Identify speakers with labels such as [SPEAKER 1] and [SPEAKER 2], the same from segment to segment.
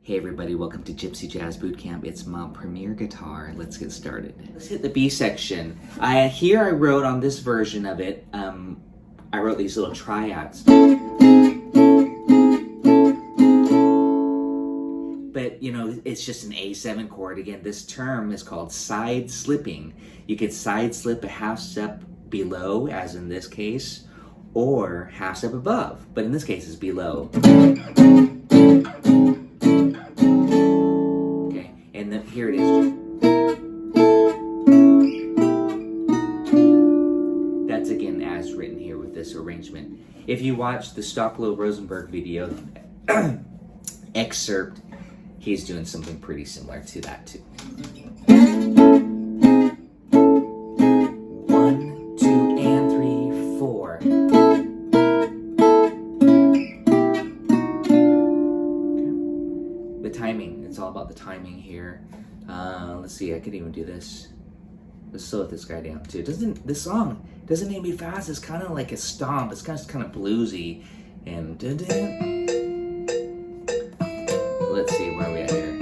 [SPEAKER 1] Hey everybody, welcome to Gypsy Jazz Bootcamp. It's my premier guitar. Let's get started. Let's hit the B section. Here I wrote on this version of it, I wrote these little triads. But, you know, it's just an A7 chord. Again, this term is called side slipping. You could side slip a half step below, as in this case, or half step above. But in this case, it's below. And then here it is. That's again as written here with this arrangement. If you watch the Stocklow Rosenberg video excerpt, he's doing something pretty similar to that too. 1, 2, and 3, 4. The timing, it's all about the timing here. Let's see, I could even do this. Let's slow this guy down too. This song doesn't need to be fast. It's kind of like a stomp. It's kind of bluesy. And let's see, where are we at here?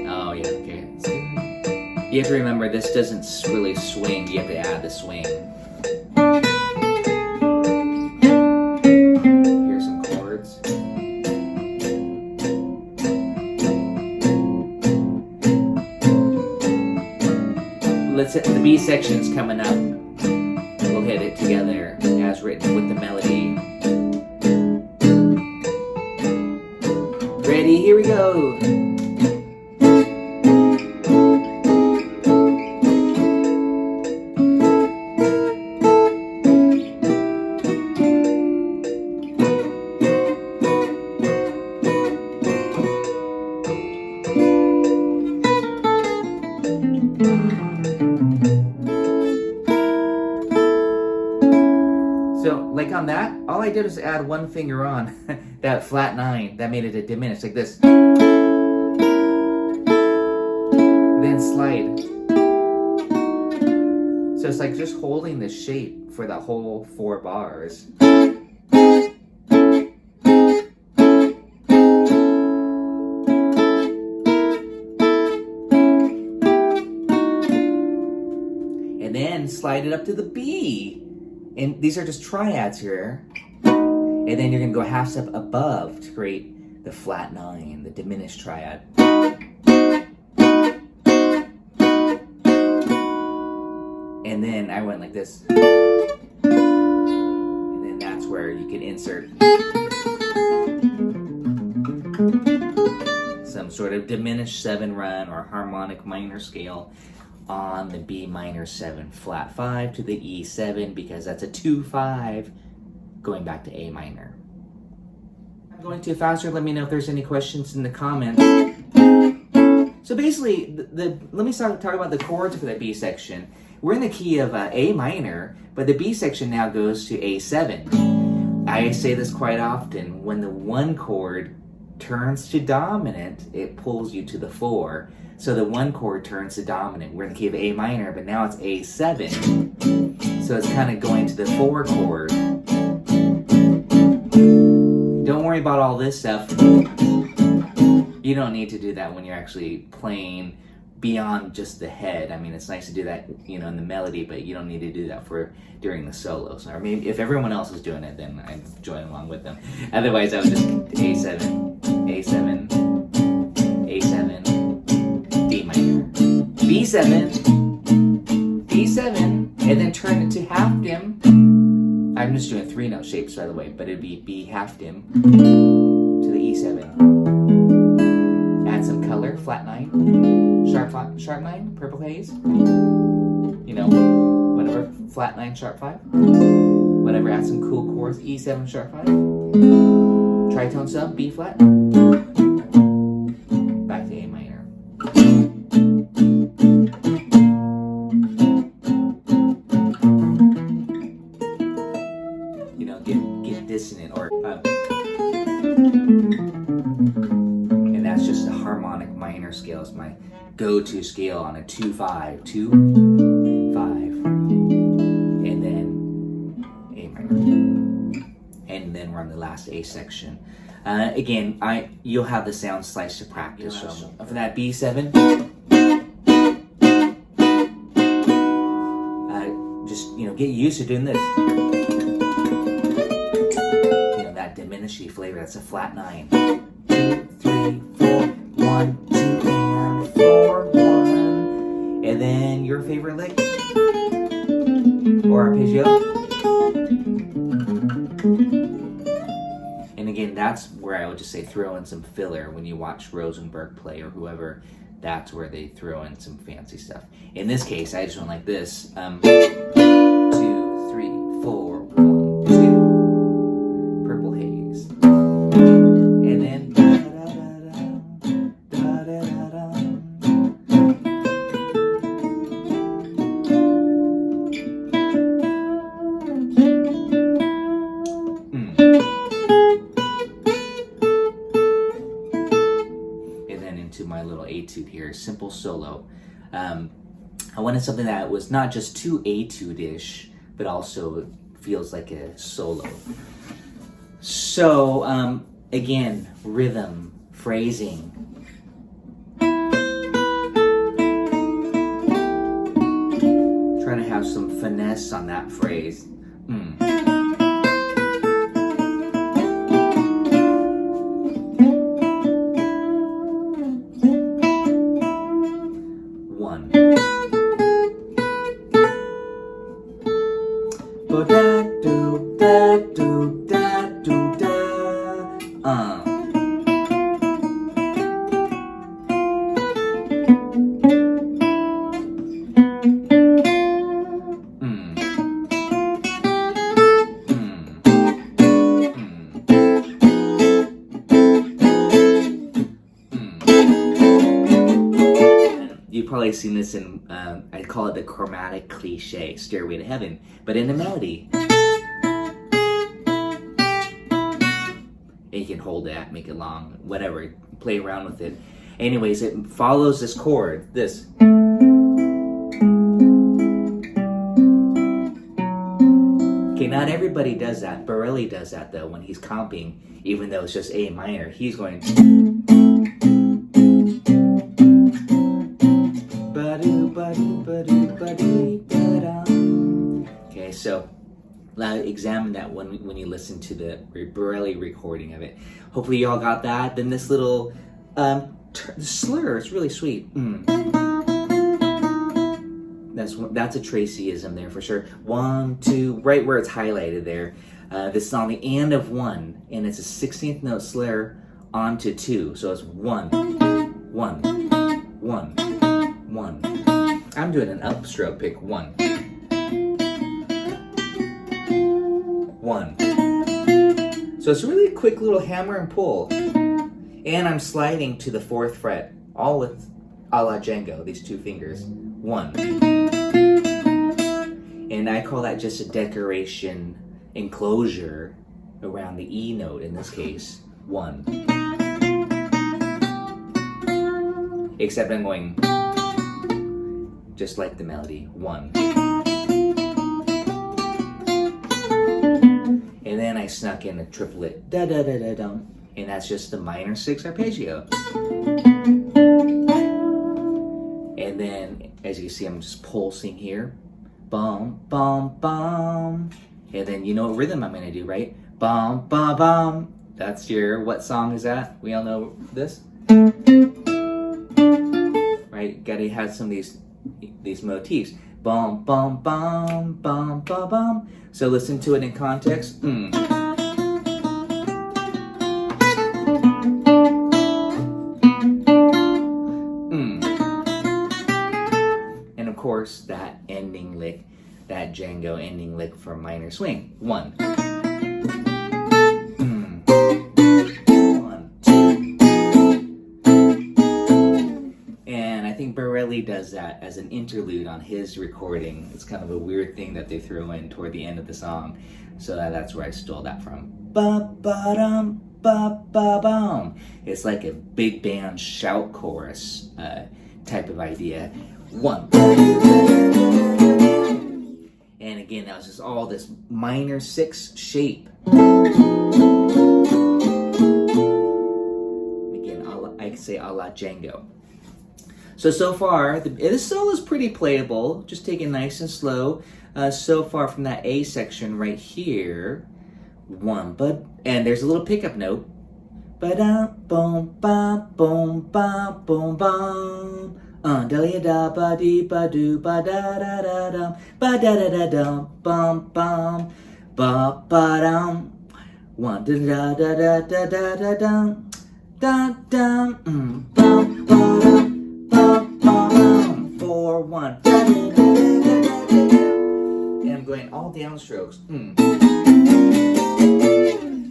[SPEAKER 1] Oh yeah, okay. You have to remember, this doesn't really swing. You have to add the swing. Here's some chords. Let's hit the B section's coming up. We'll hit it together as written with the melody. Ready? Here we go. So, like on that, all I did was add one finger on that flat 9. That made it a diminished, like this. Then slide. So it's like just holding the shape for the whole 4 bars. And then slide it up to the B. And these are just triads here. And then you're going to go half step above to create the flat 9, the diminished triad. And then I went like this. And then that's where you can insert some sort of diminished 7 run or harmonic minor scale on the B minor 7 flat 5 to the E7, because that's a 2-5 going back to A minor. I'm going too faster. Let me know if there's any questions in the comments. So basically, let me talk about the chords for the B section. We're in the key of A minor, but the B section now goes to A7. I say this quite often. When the 1 chord turns to dominant, it pulls you to the 4. So the 1 chord turns to dominant. We're in the key of A minor, but now it's A7. So it's kind of going to the 4 chord. Don't worry about all this stuff. You don't need to do that when you're actually playing beyond just the head. I mean, it's nice to do that, you know, in the melody, but you don't need to do that during the solos. Or maybe if everyone else is doing it, then I'm joining along with them. Otherwise, I would just A7, A7, A7, D minor, B7, D7, and then turn it to half dim. I'm just doing 3-note shapes, by the way, but it'd be B half dim to the E7. Add some color, flat 9, sharp 9, purple haze. You know, whatever, flat 9, sharp 5. Whatever, add some cool chords, E7, sharp 5. Tritone sub, B flat. Back to A minor. You know, get dissonant or and that's just the harmonic minor scale. It's my go-to scale on a 2-5, 2, 5, and then A minor, and then hammer on the last A section. Again, you'll have the sound slice to practice. So for that B7, just get used to doing this. That diminished E flavor. That's a flat 9. 2, 3, 4, 1, 2, and 4, 1, and then your favorite lick or arpeggio. And again, that's where I would just say throw in some filler when you watch Rosenberg play or whoever. That's where they throw in some fancy stuff. In this case, I just went like this. 2, 3, 4, 1, 2. Purple Haze. And then my little etude here, simple solo. I wanted something that was not just too etude-ish, but also feels like a solo. So, again, rhythm, phrasing. Trying to have some finesse on that phrase. You've probably seen this in, I call it the chromatic cliche, Stairway to Heaven, but in a melody. And you can hold that, make it long, whatever, play around with it. Anyways, it follows this chord, this. Okay, not everybody does that. Borelli does that though when he's comping, even though it's just A minor. He's going. Okay, so examine that when you listen to the Borelli recording of it. Hopefully you all got that. Then this little slur, it's really sweet. That's a Tracyism there for sure. 1, 2, right where it's highlighted there. This is on the and of 1, and it's a 16th note slur onto 2. So it's 1, 1, 1, 1. I'm doing an upstroke pick. 1, 1. So it's really a quick little hammer and pull. And I'm sliding to the 4th fret, all with a la Django, these 2 fingers. 1. And I call that just a decoration enclosure around the E note in this case. 1. Except I'm going just like the melody. 1. And then I snuck in a triplet, da da da da da, and that's just the minor 6 arpeggio. And then, as you can see, I'm just pulsing here, bum bum bum. And then you know what rhythm I'm gonna do, right? Bum bum bum. That's your, what song is that? We all know this, right? Gotta have some of these motifs. Bum bum bum bum bum bum. So listen to it in context. And of course that ending lick, that Django ending lick for minor swing. 1. 1, 2. And I think Borelli does that as an interlude on his recording. It's kind of a weird thing that they throw in toward the end of the song. So that's where I stole that from. Ba-ba-dum, ba-ba-bum. It's like a big band shout chorus type of idea. 1. And again, that was just all this minor 6 shape. say a la Django. So far, this solo is pretty playable. Just take it nice and slow. So far from that A section right here, and there's a little pickup note. Ba-da, boom, ba, boom, ba, boom, bum. Da da ba dee ba do ba da da da dum ba da da da dum bum bum ba ba dum. One da da da da da da da dum da dum bum bum bum bum 4 1 da da da da da da. And I'm going all downstrokes.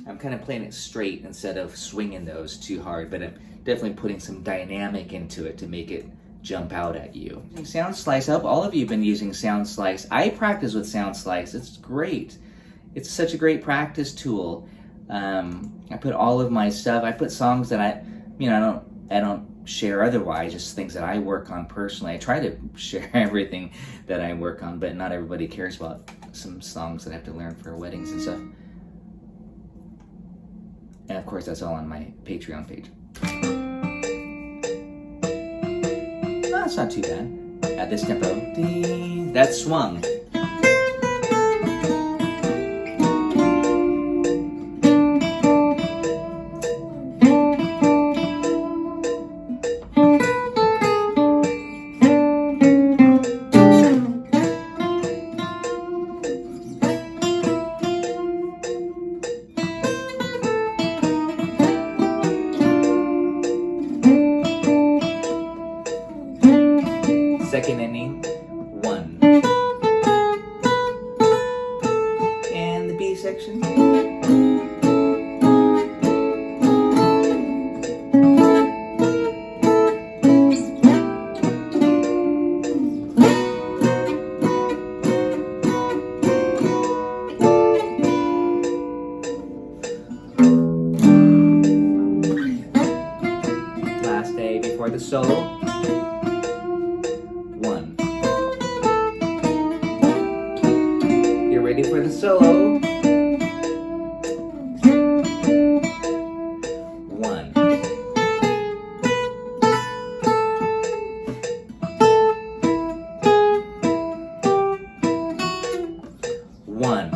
[SPEAKER 1] I'm kind of playing it straight instead of swinging those too hard, but I'm definitely putting some dynamic into it to make it jump out at you. Sound Slice, I hope all of you have been using Sound Slice. I practice with Sound Slice. It's great. It's such a great practice tool. I put all of my stuff, I put songs that I don't share otherwise, just things that I work on personally. I try to share everything that I work on, but not everybody cares about some songs that I have to learn for weddings and stuff. And of course, that's all on my Patreon page. That's not too bad. At this tempo, that swung. Second ending, 1. And the B section. Last day before the solo. Ready for the solo. 1.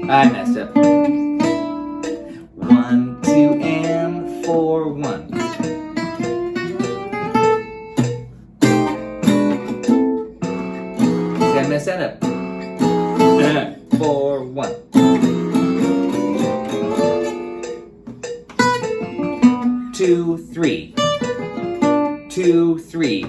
[SPEAKER 1] I messed up. 1, 2, and 4, 1. I messed that up. 4, 1. 2, 3. 2, 3.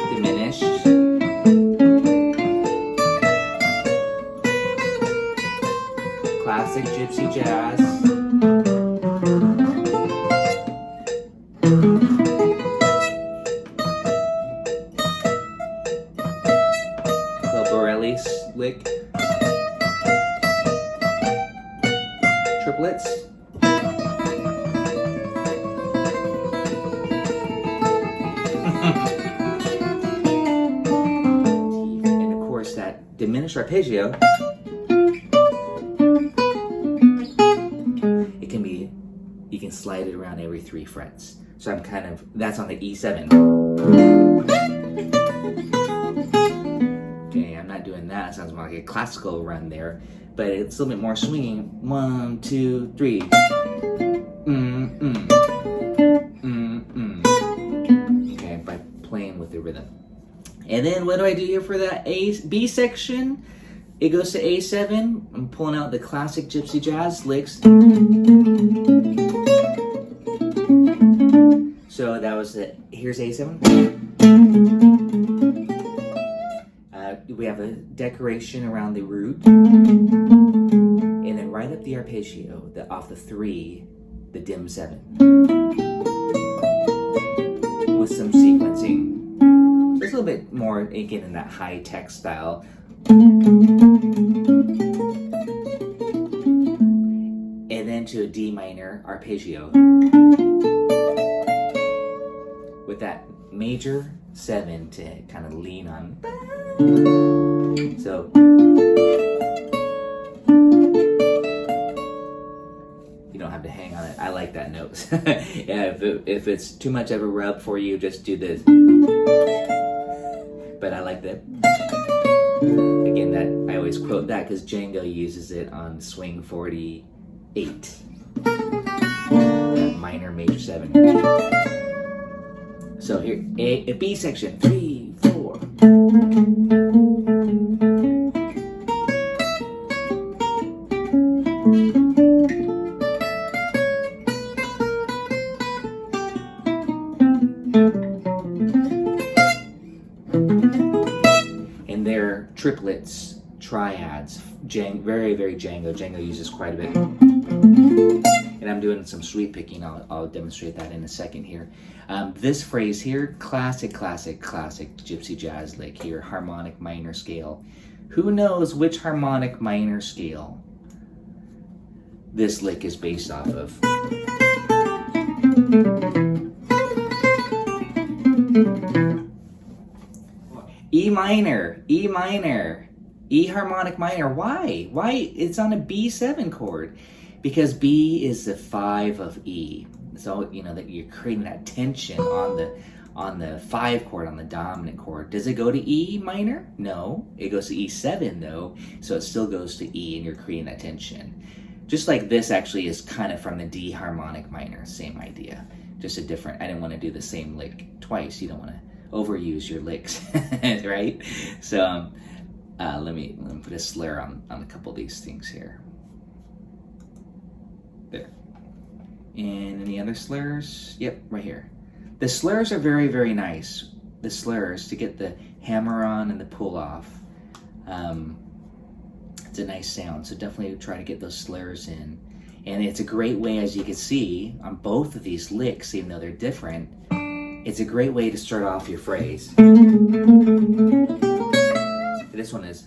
[SPEAKER 1] Diminished. Classic Gypsy jazz. The Borelli lick. Triplets. And of course that diminished arpeggio. You can slide it around every 3 frets. So I'm that's on the E7. Okay, I'm not doing that. It sounds more like a classical run there. But it's a little bit more swinging. 1, 2, 3. Okay, by playing with the rhythm. And then what do I do here for that B section? It goes to A7. I'm pulling out the classic Gypsy jazz licks. So that was here's A7. We have a decoration around the root. And then right up the arpeggio, off the 3, the dim 7. With some sequencing. Just a little bit more, again, in that high-tech style. And then to a D minor arpeggio with that major 7 to kind of lean on. So you don't have to hang on it. I like that note. Yeah, if it's too much of a rub for you, just do this. But I like that. Again, that I always quote that because Django uses it on Swing 48. Minor, major 7. So here, a B section, 3, 4. And they're triplets, triads, very, very Django. Django uses quite a bit. And I'm doing some sweep picking. I'll demonstrate that in a second here. This phrase here, classic Gypsy jazz lick here, harmonic minor scale. Who knows which harmonic minor scale this lick is based off of? E minor, E minor, E harmonic minor. Why? Why? It's on a B7 chord. Because B is the 5 of E. So, you know, that you're creating that tension on the 5 chord, on the dominant chord. Does it go to E minor? No. It goes to E7 though. So it still goes to E and you're creating that tension. Just like this actually is kind of from the D harmonic minor. Same idea. Just a different, I didn't want to do the same lick twice. You don't want to overuse your licks, right? So let me put a slur on a couple of these things here. There. And any other slurs? Yep, right here. The slurs are very, very nice. The slurs to get the hammer on and the pull off. It's a nice sound, so definitely try to get those slurs in. And it's a great way, as you can see, on both of these licks, even though they're different, it's a great way to start off your phrase. This one is.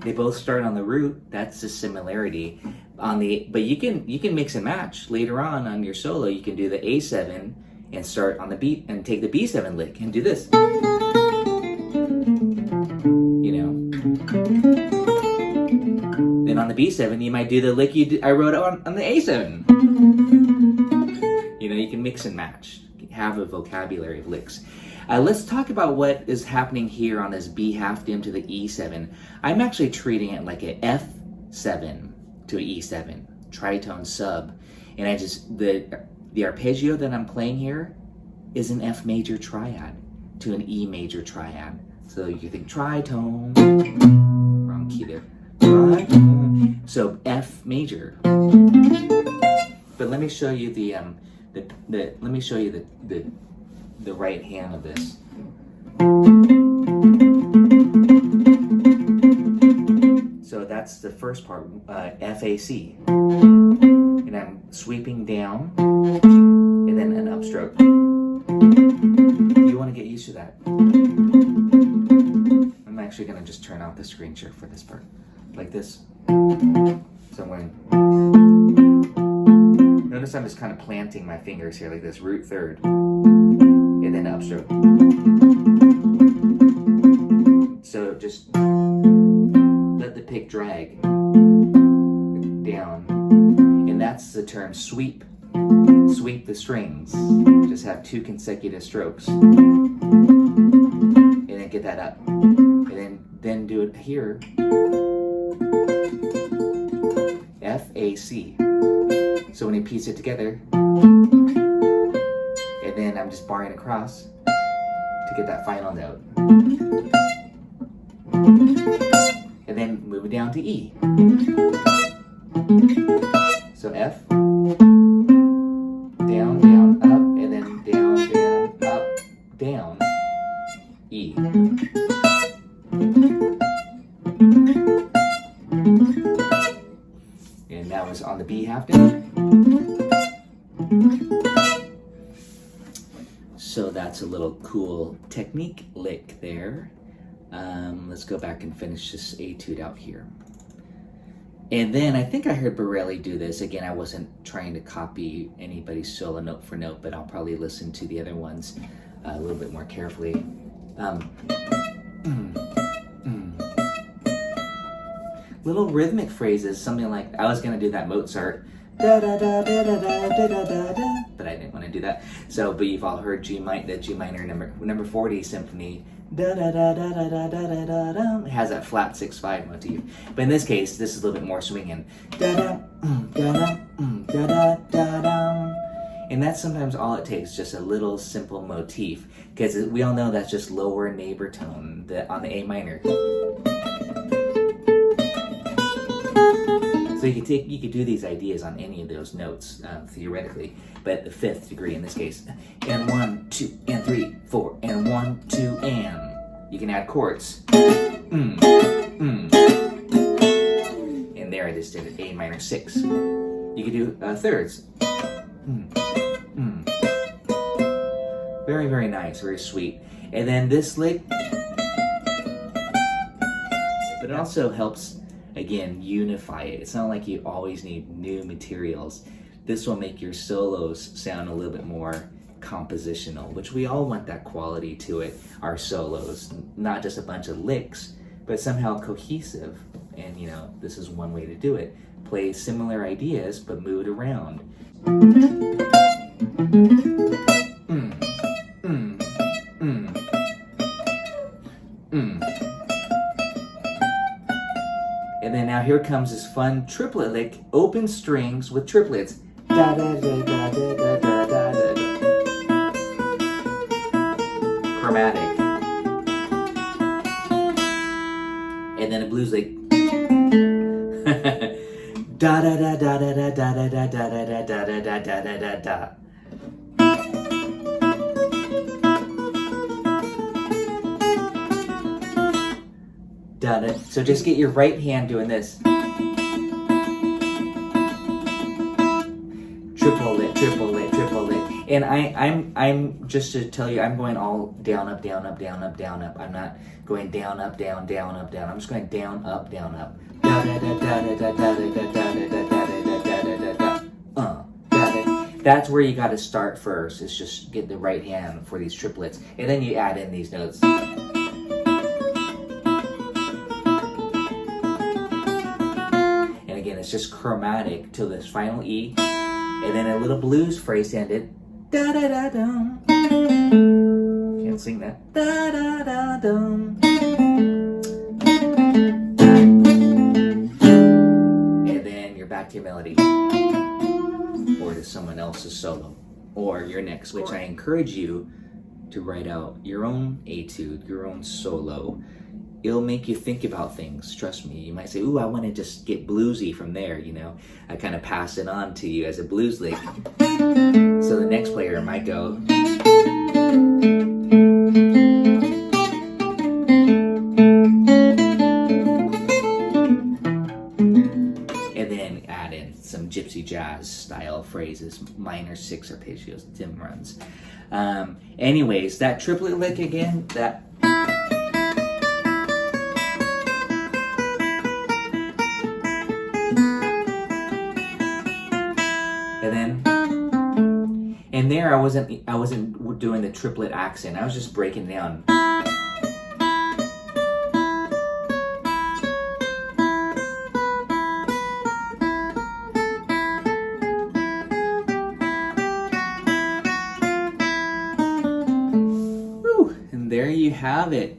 [SPEAKER 1] They both start on the root. That's the similarity. But you can mix and match later on your solo. You can do the A7 and start on the B and take the B7 lick and do this. You know. Then on the B7, you might do the lick I wrote on the A7. You know, you can mix and match. Have a vocabulary of licks. Let's talk about what is happening here on this B half dim to the E7. I'm actually treating it like a F7 to an E7, tritone sub. And I just, the arpeggio that I'm playing here is an F major triad to an E major triad. So you can think tritone, wrong key there, tritone. So F major. But let me show you the right hand of this. So that's the first part, FAC. And I'm sweeping down, and then an upstroke. You want to get used to that. I'm actually going to just turn off the screen share for this part, like this. So I'm going. Notice I'm just kind of planting my fingers here, like this, root third. And then upstroke. So just let the pick drag down. And that's the term sweep. Sweep the strings. Just have 2 consecutive strokes. And then get that up. And then do it here. FAC. So when you piece it together, and then I'm just barring across to get that final note. And then move it down to E. So F, down, down, up, and then down, down, up, down, E. And that was on the B half down. So that's a little cool technique lick there. Let's go back and finish this etude out here. And then I think I heard Borelli do this. Again, I wasn't trying to copy anybody's solo note for note, but I'll probably listen to the other ones a little bit more carefully. Little rhythmic phrases, something like, I was going to do that Mozart, da da da da da da da da da, but I didn't want to do that. So, but you've all heard the G minor number 40 symphony, da da da da da da da da da da. It has that flat 6/5 motif. But in this case, this is a little bit more swinging. Da da da da da da da da. And that's sometimes all it takes, just a little simple motif, because we all know that's just lower neighbor tone on the A minor. So you could do these ideas on any of those notes theoretically, but the 5th degree in this case, and 1, 2, and 3, 4, and 1, 2, and you can add chords. And there I just did A minor 6. You could do thirds. Very, very nice, very sweet. And then this lick, but it also helps, again, unify it. It's not like you always need new materials. This will make your solos sound a little bit more compositional, which we all want that quality to it, our solos. Not just a bunch of licks, but somehow cohesive. And this is one way to do it. Play similar ideas, but move it around. And then now here comes this fun triplet lick, open strings with triplets. Da da da da da da da da da. Chromatic. And then a blues lick. Da da da da da da da da da da da da da da da da da. Done it. So just get your right hand doing this. Triple lick, triple lick, triple lick. And I'm just to tell you, I'm going all down, up, down, up, down, up, down, up. I'm not going down, up, down, down, up, down. I'm just going down, up, down, up. That's where you got to start first. Is just get the right hand for these triplets, and then you add in these notes. It's just chromatic till this final E, and then a little blues phrase ended. Da da da dum. Can't sing that. Da da da dum. And then you're back to your melody, or to someone else's solo, or your next, which I encourage you to write out your own etude, your own solo. It'll make you think about things, trust me. You might say, ooh, I want to just get bluesy from there, I kind of pass it on to you as a blues lick. So the next player might go. And then add in some gypsy jazz style phrases, minor 6 arpeggios, dim runs. Anyways, that triplet lick again, that. And there I wasn't doing the triplet accent. I was just breaking down. Woo! And there you have it.